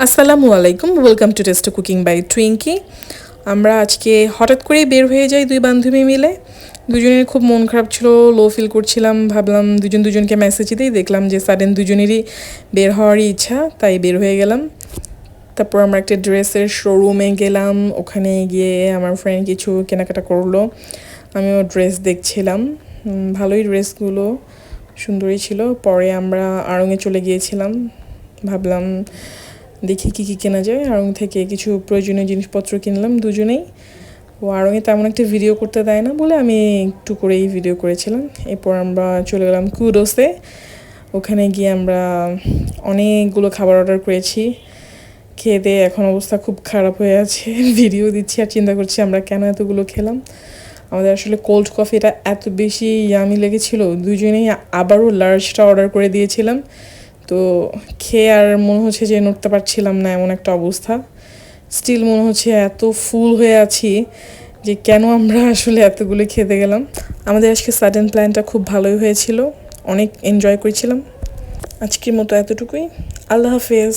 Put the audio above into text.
আসসালামু আলাইকুম, welcome to test cooking by Twinky. আমরা আজকে হঠাৎ করেই বের হয়ে যাই দুই বান্ধবী মিলে। দুজনের খুব মন খারাপ ছিল, লো ফিল করছিলাম। ভাবলাম দুজনকে মেসেজ দিই, দেখলাম যে সাডেন দুজনেরই বের হওয়ারই ইচ্ছা, তাই বের হয়ে গেলাম। তারপর আমরা একটা ড্রেসের শোরুমে গেলাম। ওখানে গিয়ে আমার ফ্রেন্ড কিছু কেনাকাটা করলো, আমিও ড্রেস দেখছিলাম। ভালোই ড্রেসগুলো সুন্দরই ছিল। পরে আমরা আড়ংয়ে চলে গিয়েছিলাম, ভাবলাম দেখি কী কী কেনা যায়। আড়ং থেকে কিছু প্রয়োজনীয় জিনিসপত্র কিনলাম দুজনেই। ও আড়ংয়ে তেমন একটা ভিডিও করতে দেয় না বলে আমি একটু করেই ভিডিও করেছিলাম। এরপর আমরা চলে গেলাম কুডোসে। ওখানে গিয়ে আমরা অনেকগুলো খাবার অর্ডার করেছি। খেয়ে দিয়ে এখন অবস্থা খুব খারাপ হয়ে আছে। ভিডিও দিচ্ছি আর চিন্তা করছি আমরা কেন এতগুলো খেলাম। আমাদের আসলে কোল্ড কফিটা এত বেশি ইয়ামি লেগেছিল, দুজনেই আবারও লার্জটা অর্ডার করে দিয়েছিলাম। তো খেয়ে আর মনে হচ্ছে যে নড়তে পারছিলাম না, এমন একটা অবস্থা। স্টিল মনে হচ্ছে এত ফুল হয়ে আছি যে কেন আমরা আসলে এতগুলো খেতে গেলাম। আমাদের আজকে সাডেন প্ল্যানটা খুব ভালোই হয়েছিল, অনেক এনজয় করেছিলাম। আজকের মতো এতটুকুই। আল্লাহ হাফেজ।